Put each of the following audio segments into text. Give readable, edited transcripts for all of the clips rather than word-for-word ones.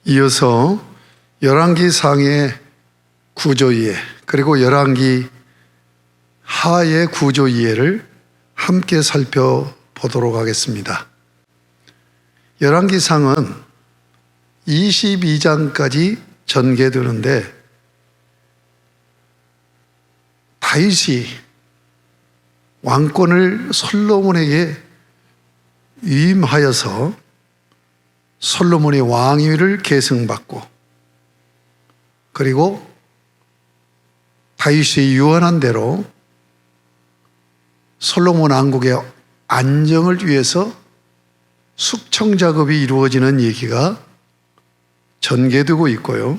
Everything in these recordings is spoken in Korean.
이어서 열왕기상의 구조이해 그리고 열왕기 하의 구조이해를 함께 살펴보도록 하겠습니다. 열왕기상은 22장까지 전개되는데 다윗이 왕권을 솔로몬에게 위임하여서 솔로몬의 왕위를 계승받고 그리고 다윗이 유언한 대로 솔로몬 왕국의 안정을 위해서 숙청 작업이 이루어지는 얘기가 전개되고 있고요.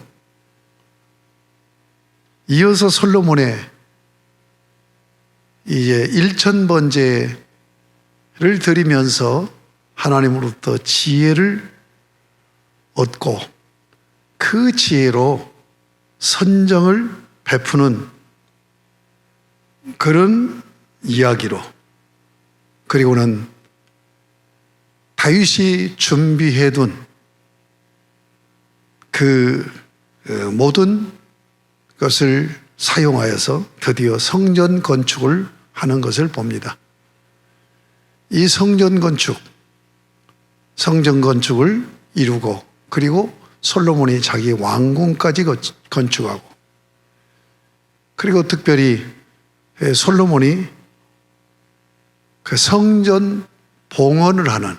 이어서 솔로몬의 이제 1000번제를 드리면서 하나님으로부터 지혜를 얻고 그 지혜로 선정을 베푸는 그런 이야기로, 그리고는 다윗이 준비해둔 그 모든 것을 사용하여서 드디어 성전 건축을 하는 것을 봅니다. 이 성전 건축을 이루고 그리고 솔로몬이 자기 왕궁까지 건축하고 그리고 특별히 솔로몬이 그 성전 봉헌을 하는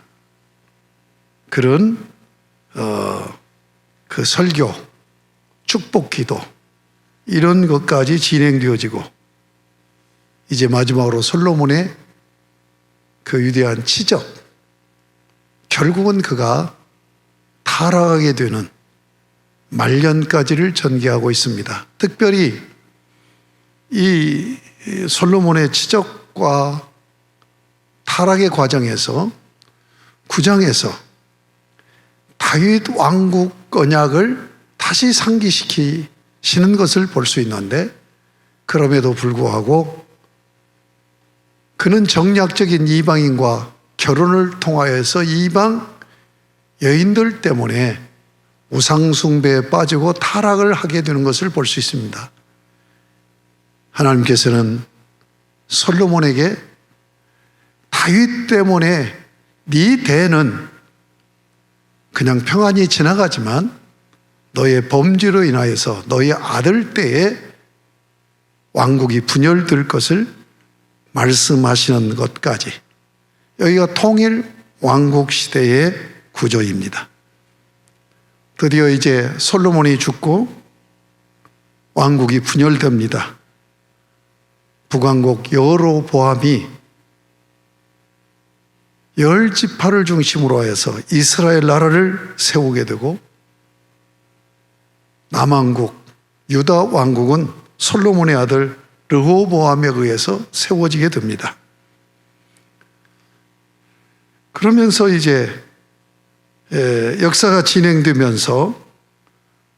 그런 그 설교, 축복 기도 이런 것까지 진행되어지고 이제 마지막으로 솔로몬의 그 위대한 치적, 결국은 그가 타락하게 되는 말년까지를 전개하고 있습니다. 특별히 이 솔로몬의 치적과 타락의 과정에서 9장에서 다윗 왕국 언약을 다시 상기시키시는 것을 볼 수 있는데, 그럼에도 불구하고 그는 정략적인 이방인과 결혼을 통하여서 이방 여인들 때문에 우상숭배에 빠지고 타락을 하게 되는 것을 볼 수 있습니다. 하나님께서는 솔로몬에게 다윗 때문에 네 대는 그냥 평안히 지나가지만 너의 범죄로 인하여서 너의 아들 때에 왕국이 분열될 것을 말씀하시는 것까지, 여기가 통일 왕국 시대의 구조입니다. 드디어 이제 솔로몬이 죽고 왕국이 분열됩니다. 북왕국 여로보암이 10지파를 중심으로 하여서 이스라엘 나라를 세우게 되고, 남왕국 유다 왕국은 솔로몬의 아들 르호보암에 의해서 세워지게 됩니다. 그러면서 이제 역사가 진행되면서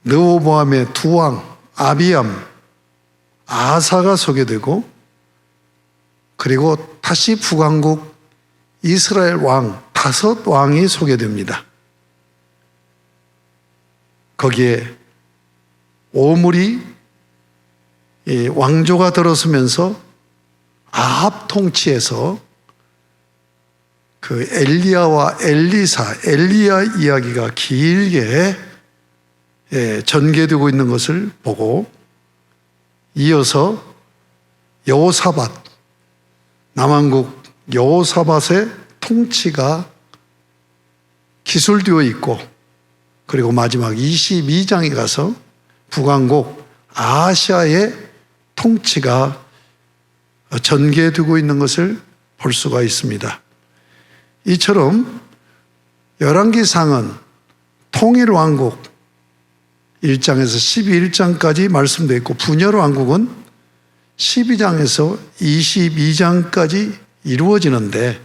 르호보암의 두 왕 아비암, 아사가 서게 되고, 그리고 다시 북왕국 이스라엘 왕 5왕이 소개됩니다. 거기에 오므리 왕조가 들어서면서 아합 통치에서 그 엘리야와 엘리야 이야기가 길게 전개되고 있는 것을 보고, 이어서 여호사밧, 남왕국 여호사밧의 통치가 기술되어 있고, 그리고 마지막 22장에 가서 북왕국 아시아의 통치가 전개되고 있는 것을 볼 수가 있습니다. 이처럼 열왕기상은 통일왕국 1장에서 11장까지 말씀되어 있고, 분열왕국은 12장에서 22장까지 이루어지는데,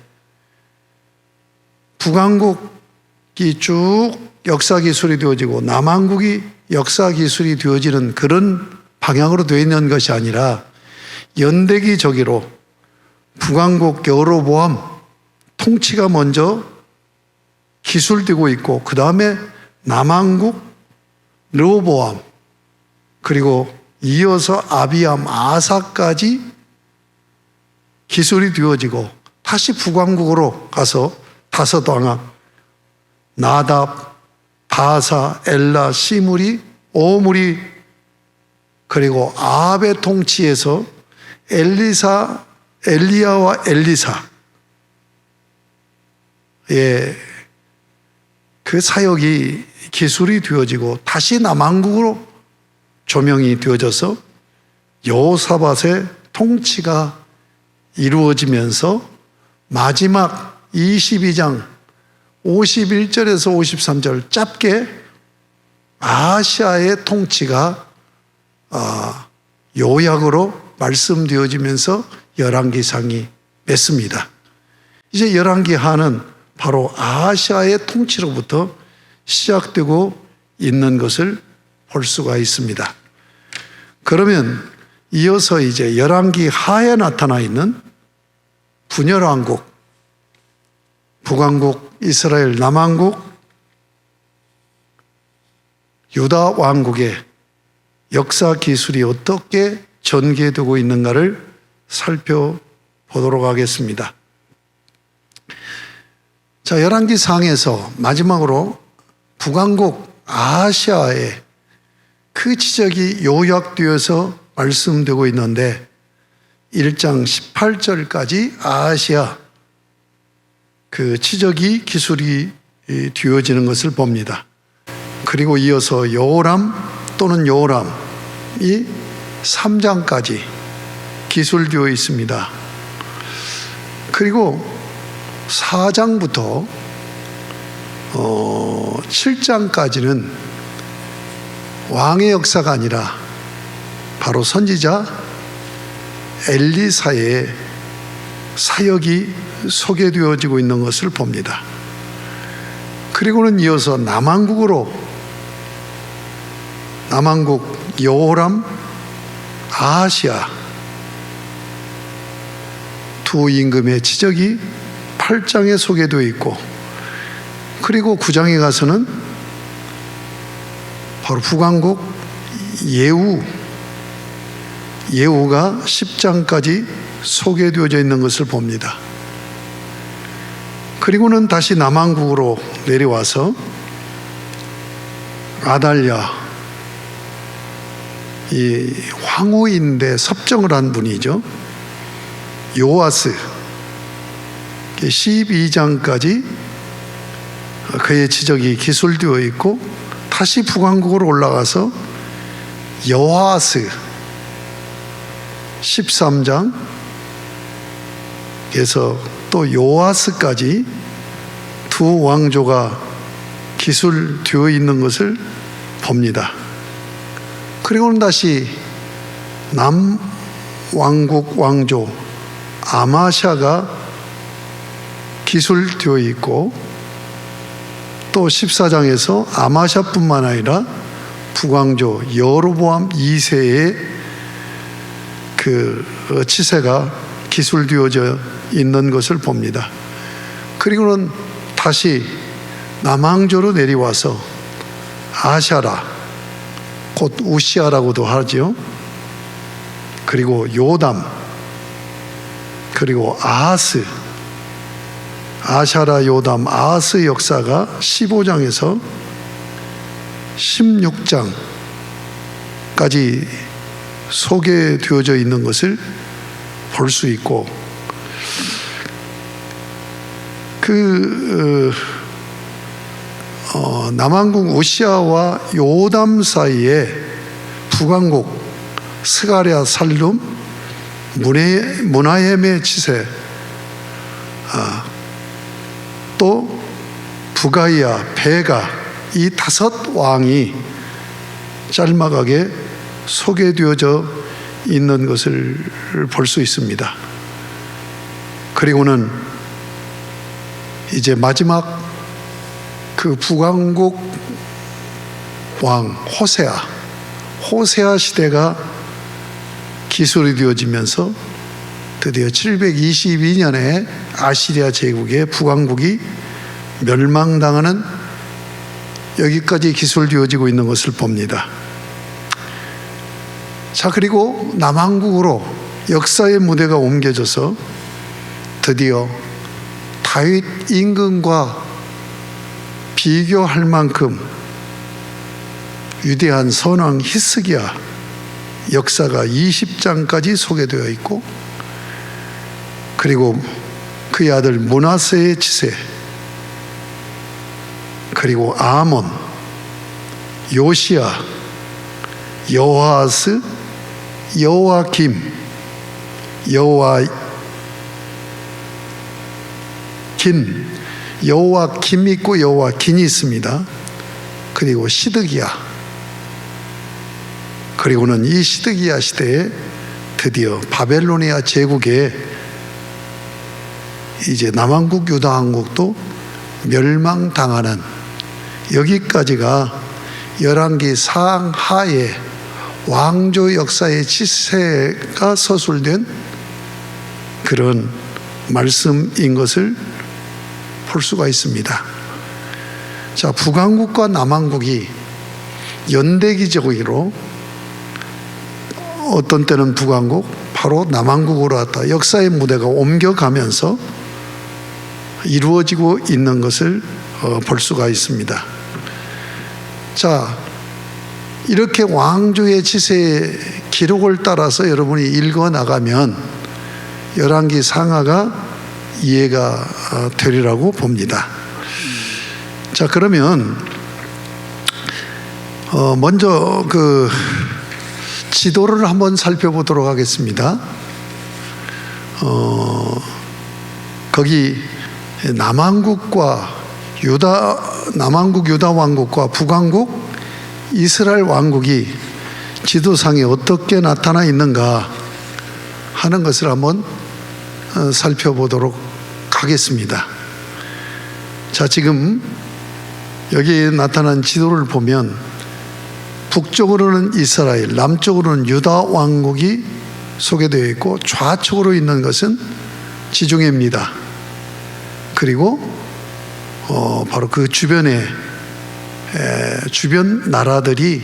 북왕국이 쭉 역사기술이 되어지고 남왕국이 역사기술이 되어지는 그런 방향으로 되어 있는 것이 아니라 연대기저기로 북왕국 여로보암 통치가 먼저 기술되고 있고, 그 다음에 남왕국 르호보암, 그리고 이어서 아비암, 아사까지 기술이 되어지고 다시 북왕국으로 가서 다섯 왕아 나답, 바사, 엘라, 시므리, 오므리, 그리고 아합의 통치에서 엘리야와 엘리사, 그 사역이 기술이 되어지고 다시 남왕국으로 조명이 되어져서 여호사밧의 통치가 이루어지면서 마지막 22장 51절에서 53절 짧게 아시아의 통치가 요약으로 말씀되어지면서 열왕기상이 맺습니다. 이제 열왕기하는 바로 아시아의 통치로부터 시작되고 있는 것을 볼 수가 있습니다. 그러면 이어서 이제 열왕기하에 나타나 있는 분열왕국, 북왕국, 이스라엘 남왕국, 유다 왕국의 역사 기술이 어떻게 전개되고 있는가를 살펴보도록 하겠습니다. 자, 열왕기상에서 마지막으로 북왕국 아시아의 그 지적이 요약되어서 말씀되고 있는데 1장 18절까지 아시아 그 지적이 기술이 되어지는 것을 봅니다. 그리고 이어서 여호람 또는 요람이 3장까지 기술되어 있습니다. 그리고 4장부터 7장까지는 왕의 역사가 아니라 바로 선지자 엘리사의 사역이 소개되어지고 있는 것을 봅니다. 그리고는 이어서 남왕국 여호람, 아하시아 두 임금의 지적이 8장에 소개되어 있고, 그리고 9장에 가서는 바로 북왕국 예후가 10장까지 소개되어져 있는 것을 봅니다. 그리고는 다시 남왕국으로 내려와서 아달랴, 이 황후인데 섭정을 한 분이죠. 요아스 12장까지 그의 지적이 기술되어 있고, 다시 북왕국으로 올라가서 여호아스 13장에서 또 요아스까지 두 왕조가 기술되어 있는 것을 봅니다. 그리고는 다시 남왕국 왕조 아마샤가 기술되어 있고, 또 14장에서 아마샤뿐만 아니라 북왕조 여로보암 2세의 그 치세가 기술되어져 있는 것을 봅니다. 그리고는 다시 남왕조로 내려와서 아샤라, 곧 우시아라고도 하죠. 그리고 요담, 그리고 아하스, 아샤라, 요담, 아하스 역사가 15장에서 16장까지 소개되어져 있는 것을 볼 수 있고, 남왕국 우시아와 요담 사이에 북왕국 스가랴, 살룸, 무나헴의 치세, 또 부가이아, 베가, 이 다섯 왕이 짤막하게 소개되어져 있는 것을 볼 수 있습니다. 그리고는 이제 마지막 그 북왕국 왕 호세아 시대가 기술이 되어지면서 드디어 722년에 아시리아 제국의 북왕국이 멸망당하는 여기까지 기술되어지고 있는 것을 봅니다. 자, 그리고 남왕국으로 역사의 무대가 옮겨져서 드디어 다윗 임금과 비교할 만큼 위대한 선왕 히스기야 역사가 20장까지 소개되어 있고, 그리고 그의 아들 므낫세의 치세, 그리고 아몬, 요시야, 여호아스, 여호아김, 여호아김 있고 여호아긴이 있습니다. 그리고 시드기야. 그리고는 이 시드기야 시대에 드디어 바벨로니아 제국에 이제 남왕국 유다왕국도 멸망당하는, 여기까지가 열왕기 상하의 왕조 역사의 치세가 서술된 그런 말씀인 것을 볼 수가 있습니다. 자, 북왕국과 남왕국이 연대기적으로 어떤 때는 북왕국, 바로 남왕국으로 왔다 역사의 무대가 옮겨가면서 이루어지고 있는 것을 볼 수가 있습니다. 자, 이렇게 왕조의 치세의 기록을 따라서 여러분이 읽어 나가면 열왕기 상하가 이해가 되리라고 봅니다. 자, 그러면 먼저 그 지도를 한번 살펴보도록 하겠습니다. 거기 남왕국 유다 왕국과 북왕국 이스라엘 왕국이 지도상에 어떻게 나타나 있는가 하는 것을 한번 살펴보도록 하겠습니다. 자, 지금 여기에 나타난 지도를 보면 북쪽으로는 이스라엘, 남쪽으로는 유다 왕국이 소개되어 있고 좌측으로 있는 것은 지중해입니다. 그리고 바로 그 주변에 주변 나라들이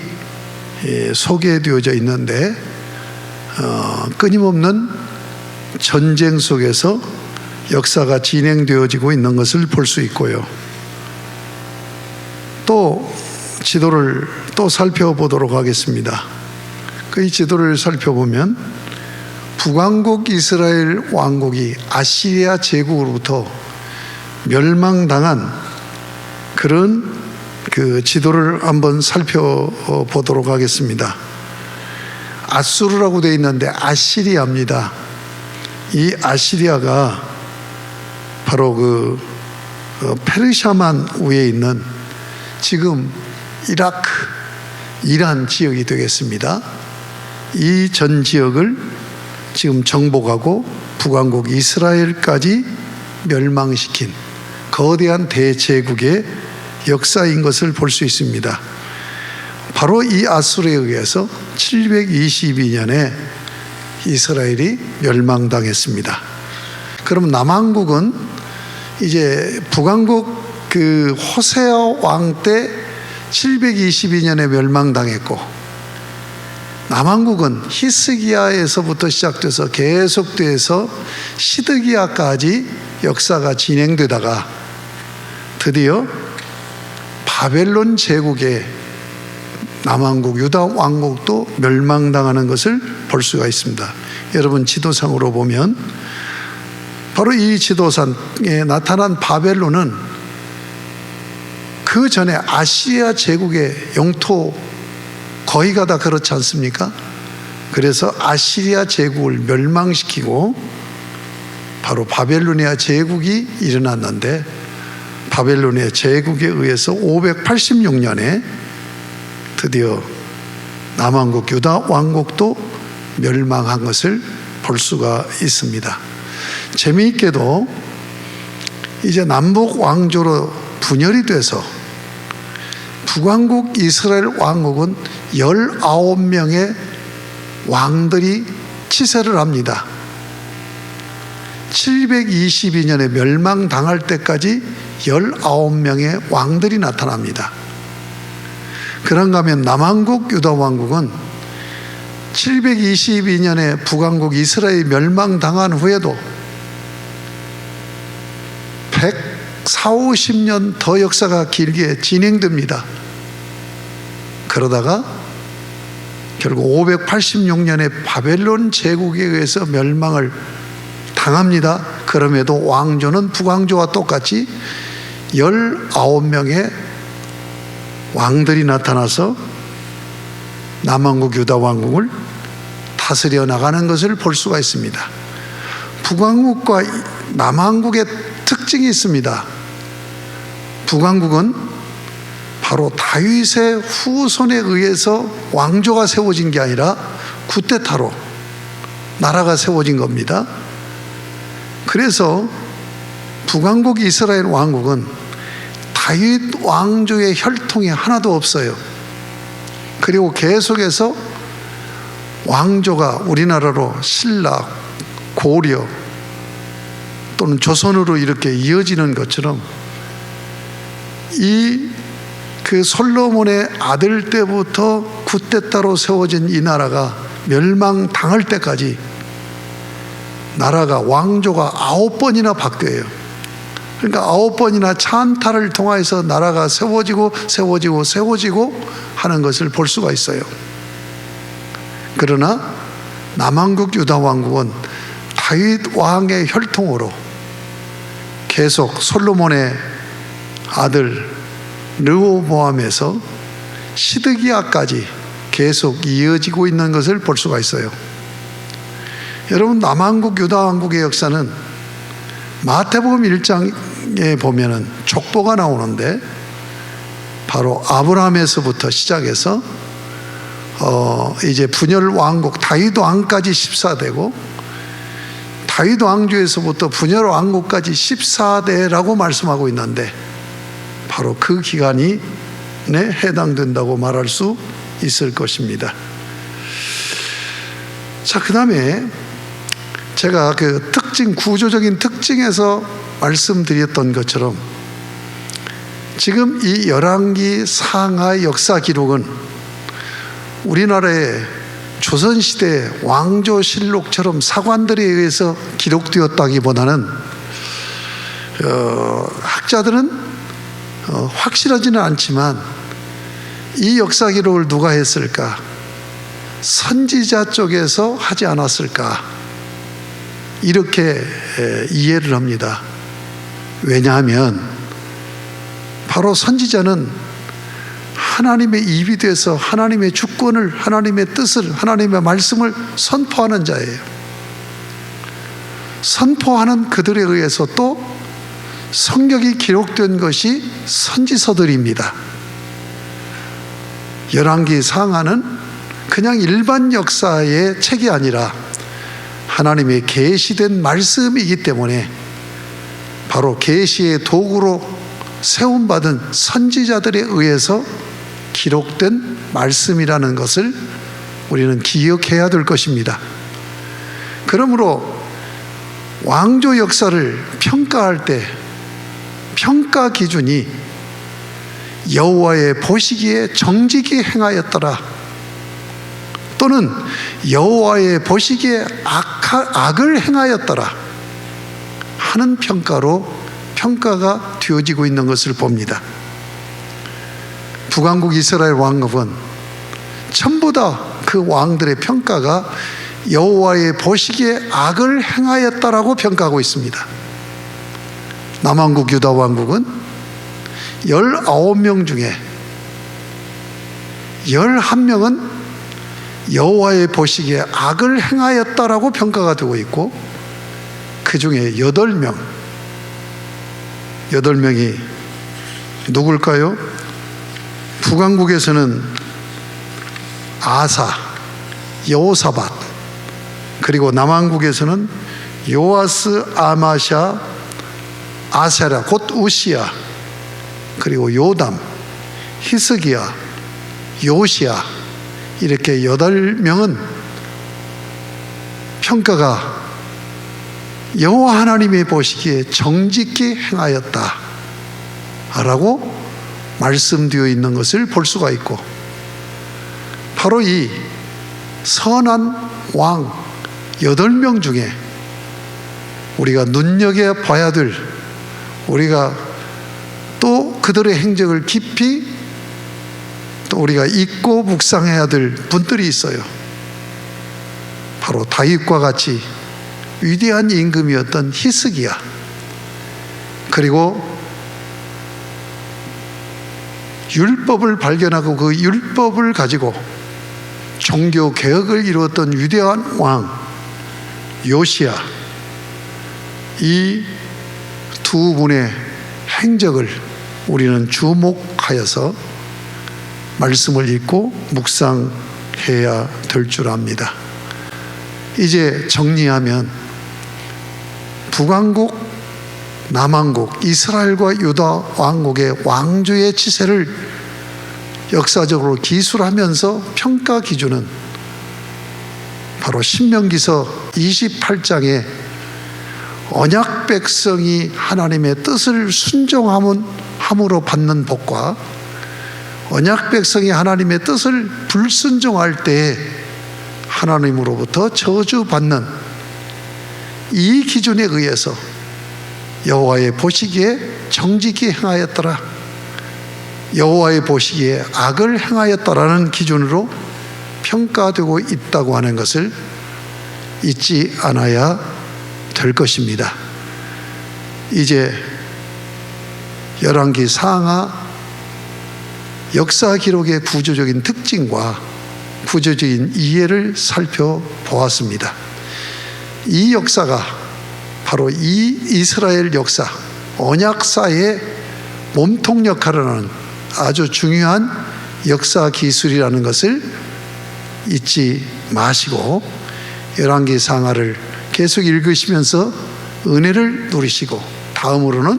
소개되어져 있는데 끊임없는 전쟁 속에서 역사가 진행되어지고 있는 것을 볼 수 있고요. 또 지도를 또 살펴보도록 하겠습니다. 그 지도를 살펴보면 북왕국 이스라엘 왕국이 아시리아 제국으로부터 멸망당한 그런 그 지도를 한번 살펴보도록 하겠습니다. 아수르라고 되어 있는데 아시리아입니다. 이 아시리아가 바로 그 페르시아만 위에 있는 지금 이라크, 이란 지역이 되겠습니다. 이 전 지역을 지금 정복하고 북왕국 이스라엘까지 멸망시킨 거대한 대제국의 역사인 것을 볼 수 있습니다. 바로 이 아수르에 의해서 722년에 이스라엘이 멸망당했습니다. 그럼 남왕국은 이제 북왕국 그 호세아 왕 때 722년에 멸망당했고, 남왕국은 히스기야에서부터 시작돼서 계속돼서 시드기야까지 역사가 진행되다가 드디어 바벨론 제국의 남왕국 유다 왕국도 멸망당하는 것을 볼 수가 있습니다. 여러분 지도상으로 보면 바로 이 지도상에 나타난 바벨론은 그 전에 아시리아 제국의 영토 거의가 다 그렇지 않습니까? 그래서 아시리아 제국을 멸망시키고 바로 바벨로니아 제국이 일어났는데, 바벨로니아 제국에 의해서 586년에 드디어 남왕국 유다 왕국도 멸망한 것을 볼 수가 있습니다. 재미있게도 이제 남북 왕조로 분열이 돼서 북왕국 이스라엘 왕국은 19명의 왕들이 치세를 합니다. 722년에 멸망당할 때까지 19명의 왕들이 나타납니다. 그런가 하면 남한국 유다 왕국은 722년에 북왕국 이스라엘이 멸망당한 후에도 140~50년 더 역사가 길게 진행됩니다. 그러다가 결국 586년에 바벨론 제국에 의해서 멸망을 당합니다. 그럼에도 왕조는 북왕조와 똑같이 19명의 왕들이 나타나서 남왕국 유다 왕국을 다스려 나가는 것을 볼 수가 있습니다. 북왕국과 남왕국의 특징이 있습니다. 북왕국은 바로 다윗의 후손에 의해서 왕조가 세워진 게 아니라 쿠데타로 나라가 세워진 겁니다. 그래서 북왕국 이스라엘 왕국은 다윗 왕조의 혈통이 하나도 없어요. 그리고 계속해서 왕조가 우리나라로 신라, 고려 또는 조선으로 이렇게 이어지는 것처럼 그 솔로몬의 아들 때부터 쿠데타로 세워진 이 나라가 멸망당할 때까지 나라가 왕조가 9번이나 바뀌어요. 그러니까 9번이나 찬탈을 통해서 나라가 세워지고 하는 것을 볼 수가 있어요. 그러나 남왕국 유다 왕국은 다윗 왕의 혈통으로 계속 솔로몬의 아들 르호보암에서 시드기야까지 계속 이어지고 있는 것을 볼 수가 있어요. 여러분, 남왕국 유다 왕국의 역사는 마태복음 1장에 보면은 족보가 나오는데 바로 아브라함에서부터 시작해서 이제 분열 왕국 다윗 왕까지 14대고 다윗 왕조에서부터 분열 왕국까지 14대라고 말씀하고 있는데 바로 그 기간이 해당된다고 말할 수 있을 것입니다. 자, 그 다음에 제가 그 특징, 구조적인 특징에서 말씀드렸던 것처럼 지금 이 열왕기 상하의 역사 기록은 우리나라의 조선시대 왕조실록처럼 사관들에 의해서 기록되었다기보다는 학자들은 확실하지는 않지만 이 역사 기록을 누가 했을까? 선지자 쪽에서 하지 않았을까? 이렇게 이해를 합니다. 왜냐하면 바로 선지자는 하나님의 입이 돼서 하나님의 주권을, 하나님의 뜻을, 하나님의 말씀을 선포하는 자예요. 선포하는 그들에 의해서 또 성경이 기록된 것이 선지서들입니다. 열왕기 상하는 그냥 일반 역사의 책이 아니라 하나님의 계시된 말씀이기 때문에 바로 계시의 도구로 세움받은 선지자들에 의해서 기록된 말씀이라는 것을 우리는 기억해야 될 것입니다. 그러므로 왕조 역사를 평가할 때 평가 기준이 여호와의 보시기에 정직히 행하였더라 또는 여호와의 보시기에 악을 행하였더라 하는 평가가 되어지고 있는 것을 봅니다. 북왕국 이스라엘 왕국은 전부 다 그 왕들의 평가가 여호와의 보시기에 악을 행하였다라고 평가하고 있습니다. 남왕국 유다 왕국은 19명 중에 11명은 여호와의 보시기에 악을 행하였다라고 평가가 되고 있고 그 중에 8명이 누굴까요? 북왕국에서는 아사, 여호사밧, 그리고 남왕국에서는 요아스, 아마샤, 아세라, 곧 우시야, 그리고 요담, 히스기야, 요시야, 이렇게 8명은 평가가 여호와 하나님의 보시기에 정직히 행하였다 라고 말씀되어 있는 것을 볼 수가 있고, 바로 이 선한 왕 8명 중에 우리가 눈여겨봐야 될, 우리가 또 그들의 행적을 깊이 또 우리가 잊고 묵상해야 될 분들이 있어요. 바로 다윗과 같이 위대한 임금이었던 히스기야, 그리고 율법을 발견하고 그 율법을 가지고 종교 개혁을 이루었던 위대한 왕 요시야, 이 두 분의 행적을 우리는 주목하여서 말씀을 읽고 묵상해야 될 줄 압니다. 이제 정리하면 북왕국, 남왕국, 이스라엘과 유다 왕국의 왕조의 치세를 역사적으로 기술하면서 평가 기준은 바로 신명기서 28장에 언약 백성이 하나님의 뜻을 순종함으로 받는 복과 언약 백성이 하나님의 뜻을 불순종할 때에 하나님으로부터 저주받는 이 기준에 의해서 여호와의 보시기에 정직히 행하였더라, 여호와의 보시기에 악을 행하였더라는 기준으로 평가되고 있다고 하는 것을 잊지 않아야 될 것입니다. 이제 열왕기 상하 역사 기록의 구조적인 특징과 구조적인 이해를 살펴보았습니다. 이 역사가 바로 이 이스라엘 역사, 언약사의 몸통 역할을 하는 아주 중요한 역사 기술이라는 것을 잊지 마시고 열왕기 상하를 계속 읽으시면서 은혜를 누리시고 다음으로는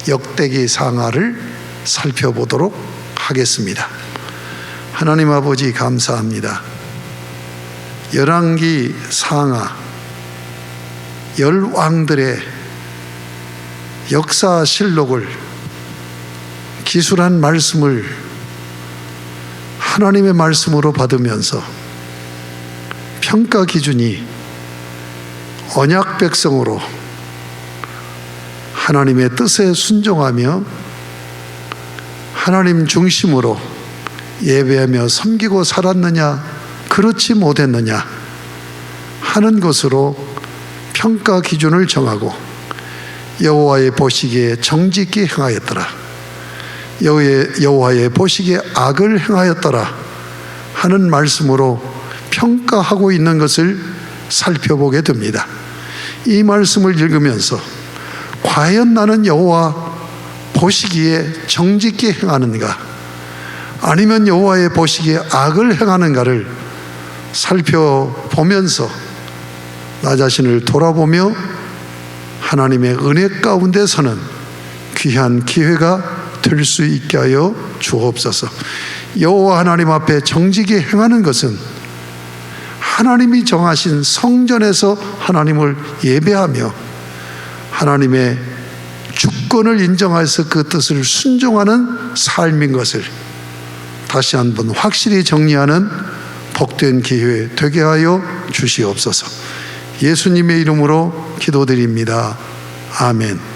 역대기 상하를 살펴보도록 하겠습니다. 하나님 아버지 감사합니다. 열왕기 상하 열왕들의 역사실록을 기술한 말씀을 하나님의 말씀으로 받으면서 평가 기준이 언약 백성으로 하나님의 뜻에 순종하며 하나님 중심으로 예배하며 섬기고 살았느냐, 그렇지 못했느냐 하는 것으로 평가 기준을 정하고 여호와의 보시기에 정직히 행하였더라, 여호와의 보시기에 악을 행하였더라 하는 말씀으로 평가하고 있는 것을 살펴보게 됩니다. 이 말씀을 읽으면서 과연 나는 여호와 보시기에 정직히 행하는가, 아니면 여호와의 보시기에 악을 행하는가를 살펴보면서 나 자신을 돌아보며 하나님의 은혜 가운데서는 귀한 기회가 될 수 있게 하여 주옵소서. 여호와 하나님 앞에 정직히 행하는 것은 하나님이 정하신 성전에서 하나님을 예배하며 하나님의 주권을 인정해서 그 뜻을 순종하는 삶인 것을 다시 한번 확실히 정리하는 복된 기회 되게 하여 주시옵소서. 예수님의 이름으로 기도드립니다. 아멘.